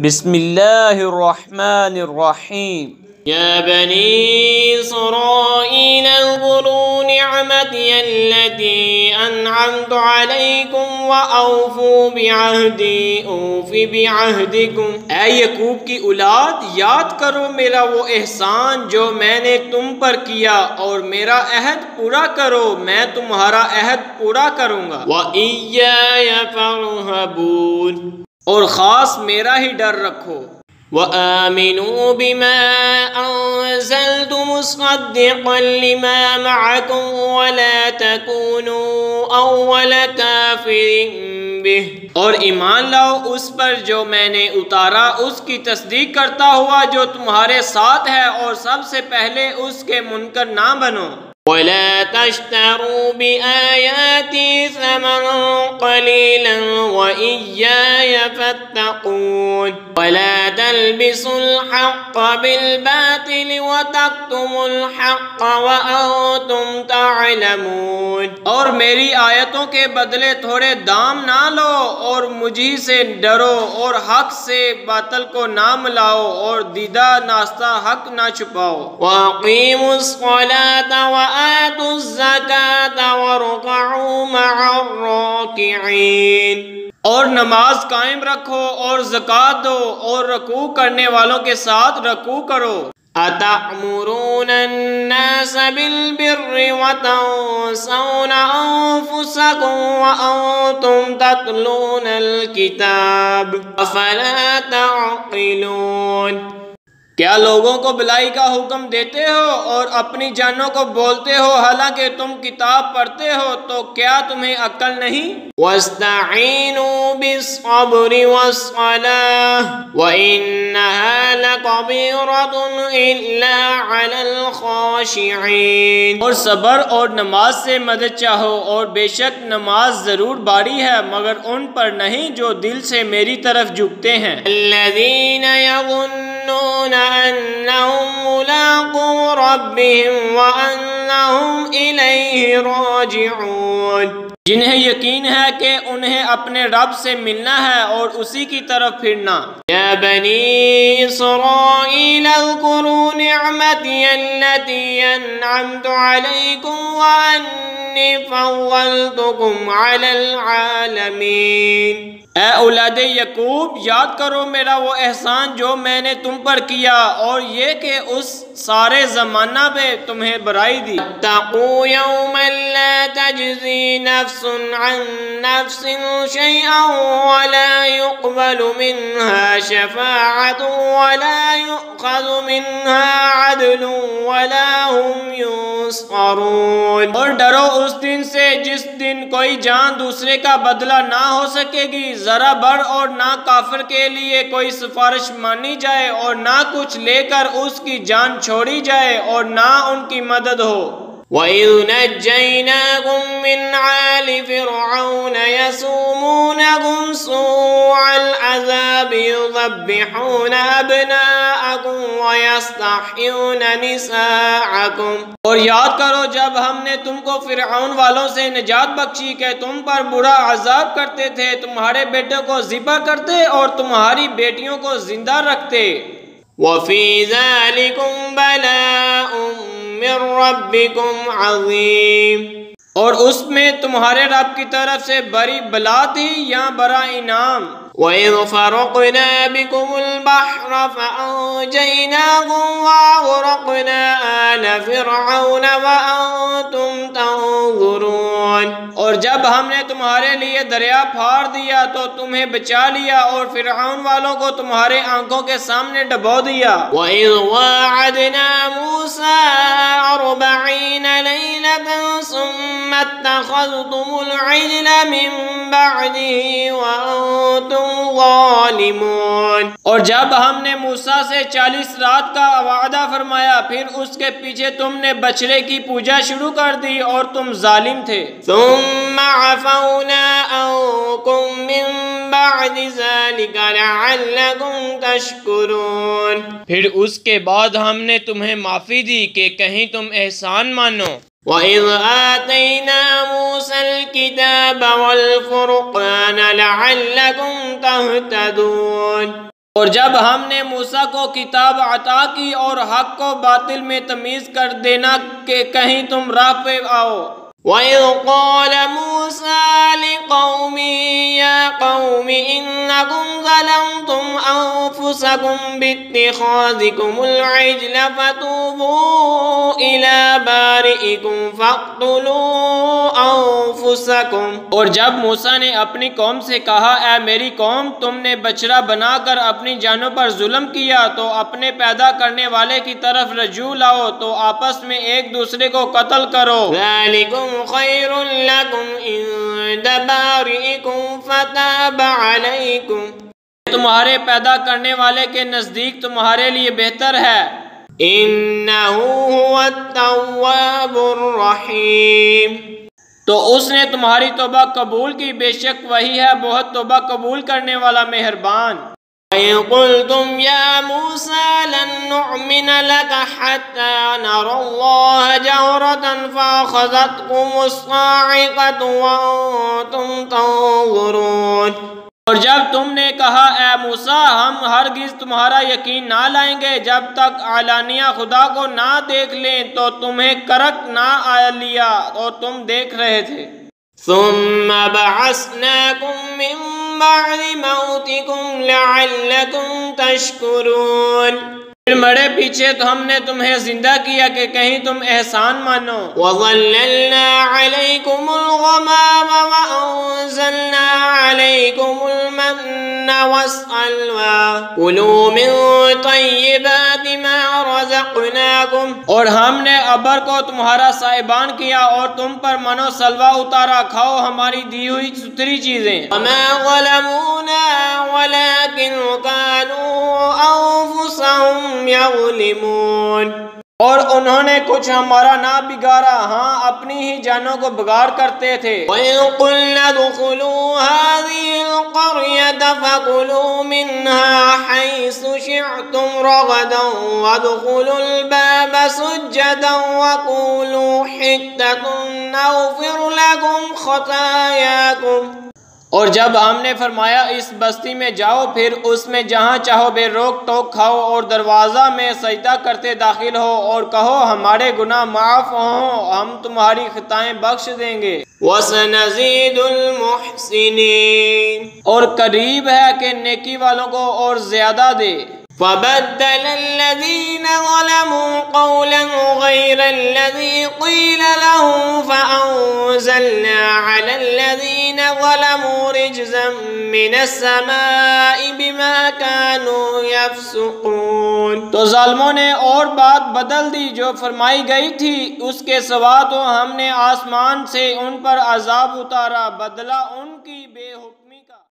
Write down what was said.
بسم اللہ الرحمن الرحیم يا بني إسرائيل اذكروا نعمتي التي أنعمت عليكم وأوفوا بعهدي أوف بعهدكم۔ اے یعقوب کی اولاد، یاد کرو میرا وہ احسان جو میں نے تم پر کیا، اور میرا عہد پورا کرو، میں تمہارا عہد پورا کروں گا۔ وَإِيَّايَ فَارْهَبُونِ، اور خاص میرا ہی ڈر رکھو۔ وَآمِنُوا بِمَا أَنزَلْتُ مُصَدِّقًا لِمَا مَعَكُمْ وَلَا تَكُونُوا أَوَّلَ كَافِرٍ بِهِ، اور ایمان لاؤ اس پر جو میں نے اتارا، اس کی تصدیق کرتا ہوا جو تمہارے ساتھ ہے، اور سب سے پہلے اس کے منکر نہ بنو۔ وَلَا تَشْتَرُوا بِآيَاتِي ثَمَنًا قَلِيلًا وَإِيَّايَ فَاتَّقُونِ۔ وَلَا تَلْبِسُوا الْحَقَّ بِالْبَاطِلِ وَتَكْتُمُوا الْحَقَّ وَأَنْتُمْ تَعْلَمُونَ۔ اور میری آیتوں کے بدلے تھوڑے دام نہ لو، اور مجھی سے ڈرو، اور حق سے باطل کو نہ ملاؤ، اور دیدہ ناستہ حق نہ چھپاؤ۔ وَأَقِيمُوا الصَّلَاةَ وَآتُوا الزَّكَاةَ وَارْكَعُوا مَعَ الرَّاكِعِينَ۔ اور نماز قائم رکھو، اور زکوٰۃ دو، اور رکوع کرنے والوں کے ساتھ رکوع کرو۔ أَتَأْمُرُونَ النَّاسَ بِالْبِرِّ وَتَنْسَوْنَ أَنفُسَكُمْ وَأَنْتُمْ تَتْلُونَ الْكِتَابَ أَفَلَا تَعْقِلُونَ۔ کیا لوگوں کو بھلائی کا حکم دیتے ہو اور اپنی جانوں کو بولتے ہو، حالانکہ تم کتاب پڑھتے ہو؟ تو کیا تمہیں عقل نہیں؟ وَاسْتَعِینُوا بِالصَّبْرِ وَالصَّلَاةِ وَإِنَّهَا لَكَبِيرَةٌ إِلَّا عَلَى الْخَاشِعِينَ۔ اور صبر اور نماز سے مدد چاہو، اور بے شک نماز ضرور باری ہے، مگر ان پر نہیں جو دل سے میری طرف جھکتے ہیں۔ الَّذِينَ يَظُنُّونَ أَنَّهُم مُّلَاقُو رَبِّهِمْ وَأَنَّهُمْ إِلَيْهِ رَاجِعُونَ۔ جنہیں یقین ہے کہ انہیں اپنے رب سے ملنا ہے اور اسی کی طرف پھرنا۔ يا بني إسرائيل اذكروا نعمتي التي أنعمت عليكم وأني فضلتكم على العالمين۔ اے اولاد یعقوب، یاد کرو میرا وہ احسان جو میں نے تم پر کیا، اور یہ کہ اس سارے زمانہ میں تمہیں بڑائی دی۔ اتقوا يوما لا تجزي نفس عن نفس شيئا ولا يقبل منها شفاعة ولا يؤخذ منها عدل ولا هم ينصرون۔ اور ڈرو اس دن سے جس دن کوئی جان دوسرے کا بدلہ نہ ہو سکے گی، ذرا بر، اور نہ کافر کے لیے کوئی سفارش مانی جائے، اور نہ کچھ لے کر اس کی جان چھوڑی جائے، اور نہ ان کی مدد ہو۔ وَإِذْ نَجَّيْنَاكُمْ مِنْ آلِ فِرْعَوْنَ يَسُومُونَكُمْ سُوءَ الْعَذَابِ يُذَبِّحُونَ أَبْنَاءَكُمْ وَيَسْتَحْيُونَ نِسَاءَكُمْ۔ اور یاد کرو جب ہم نے تم کو فرعون والوں سے نجات بخشی کہ تم پر برا عذاب کرتے تھے، تمہارے بیٹوں کو ذبح کرتے اور تمہاری بیٹیوں کو زندہ رکھتے۔ وَفِي ذَلِكُمْ بَلَاءٌ مِّن رَّبِّكُمْ عَظِيمٌ۔ اور اس میں تمہارے رب کی طرف سے بڑی بلا تھی یا بڑا انعام۔ وَإِذْ فَرَقْنَا بِكُمُ الْبَحْرَ فَأَنْجَيْنَاكُمْ وَأَغْرَقْنَا آلَ فِرْعَوْنَ وَأَنْتُمْ تَنْظُرُونَ۔ اور جب ہم نے تمہارے لیے دریا پھاڑ دیا تو تمہیں بچا لیا، اور فرعون والوں کو تمہارے آنکھوں کے سامنے ڈبو دیا۔ وَإِذْ وَاعَدْنَا مُوسَىٰ 40 لَيْلَةً ثُمَّ اتَّخَذْتُمُ الْعِجْلَ مِن بَعْدِهِ وَأَنْتُمْ ظَالِمُونَ۔ اور جب ہم نے موسیٰ سے 40 رات کا وعدہ فرمایا، پھر اس کے پیچھے تم نے بچڑے کی پوجا شروع کر دی، اور تم ظالم تھے۔ ثُمَّ عَفَوْنَا عَنْكُم مِّن بَعْدِ ذَلِكَ لَعَلَّكُمْ تَشْكُرُونَ۔ پھر اس کے بعد ہم نے تمہیں معافی دی کہ کہیں تم احسان مانو۔ وَإِذْ آتَيْنَا مُوسَى الْكِتَابَ وَالْفُرْقَانَ لَعَلَّكُمْ تَهْتَدُونَ۔ اور جب ہم نے موسیٰ کو کتاب عطا کی اور حق کو باطل میں تمیز کر دینا کہ کہیں تم راہ پہ آؤ۔ وَإِذْ قَالَ مُوسَىٰ لِقَوْمِهِ يَا قَوْمِ إِنَّكُمْ ظَلَمْتُمْ أَنفُسَكُمْ بِاتِّخَاذِكُمُ الْعِجْلَ فَتُوبُوا إِلَىٰ بَارِئِكُمْ فَاقْتُلُوا أَنفُسَكُمْ۔ اور جب موسیٰ نے اپنی قوم سے کہا اے میری قوم، تم نے بچڑا بنا کر اپنی جانوں پر ظلم کیا تو اپنے پیدا کرنے والے کی طرف رجوع لاؤ تو آپس میں ایک دوسرے کو قتل کرو۔ ذَلِكُمْ خَيْرٌ لَكُمْ عِندَ بَارِئِكُمْ فَتَابَ عَلَيْكُمْ۔ تمہارے پیدا کرنے والے کے نزدیک تمہارے لیے بہتر ہے۔ إِنَّهُ هُوَ التَّوَّابُ الرَّحِيمُ۔ تو اس نے تمہاری توبہ قبول کی، بے شک وہی ہے بہت توبہ قبول کرنے والا مہربان۔ وَإِذْ قُلْتُمْ يَا مُوسَىٰ لَن نُّؤْمِنَ لَكَ حَتَّىٰ نَرَى اللَّهَ جَهْرَةً فَأَخَذَتْكُمُ الصَّاعِقَةُ وَأَنتُمْ تَنظُرُونَ۔ اور جب تم نے کہا اے موسیٰ ہم ہرگز تمہارا یقین نہ لائیں گے جب تک علانیہ خدا کو نہ دیکھ لیں تو تمہیں کرک نہ آ لیا اور تم دیکھ رہے تھے۔ ثُمَّ بَعَثْنَاكُم مِّن بَعْدِ مَوْتِكُمْ لَعَلَّكُمْ تَشْكُرُونَ۔ پھر مرے پیچھے تو ہم نے تمہیں زندہ کیا کہ کہیں تم احسان مانو۔ وَظَلَّلْنَا عَلَيْكُمُ الْغَمَامَ وَأَنزَلْنَا عَلَيْكُمُ الْمَنَّ وَالسَّلْوَىٰ كُلُوا مِن طَيِّبَاتِ مَا رَزَقْنَاكُمْ۔ اور ہم نے ابر کو تمہارا صاحبان کیا اور تم پر من و سلوہ اتارا، کھاؤ ہماری دی ہوئی ستھری چیزیں۔ وَمَا ظَلَمُونَا وَلَٰكِن كَانُوا أَنفُسَهُمْ يَظْلِمُونَ۔ اور انہوں نے کچھ ہمارا نہ بگاڑا، ہاں اپنی ہی جانوں کو بگاڑ کرتے تھے۔ وَإِذْ قُلْنَا ادْخُلُوا هَٰذِهِ الْقَرْيَةَ فَكُلُوا مِنْهَا حَيْثُ شِئْتُمْ رَغَدًا وَادْخُلُوا الْبَابَ سُجَّدًا وَقُولُوا حِطَّةٌ نَغْفِرْ لَكُمْ خَطَايَاكُمْ۔ اور جب ہم نے فرمایا اس بستی میں جاؤ پھر اس میں جہاں چاہو بے روک ٹوک کھاؤ اور دروازہ میں سجدہ کرتے داخل ہو اور کہو ہمارے گناہ معاف ہوں، ہم تمہاری خطائیں بخش دیں گے۔ وَسَنَزِيدُ الْمُحْسِنِينَ۔ اور قریب ہے کہ نیکی والوں کو اور زیادہ دے۔ فَبَدَّلَ الَّذِينَ ظَلَمُوا قَوْلًا غَيْرَ الَّذِي قِيلَ لَهُمْ فَأَنزَلْنَا عَلَى الَّذِينَ ظَلَمُوا رِجْزًا مِّنَ السَّمَاءِ بِمَا كَانُوا يَفْسُقُونَ۔ تو ظالموں نے اور بات بدل دی جو فرمائی گئی تھی اس کے سوا، تو ہم نے آسمان سے ان پر عذاب اتارا بدلہ ان کی بے حکمی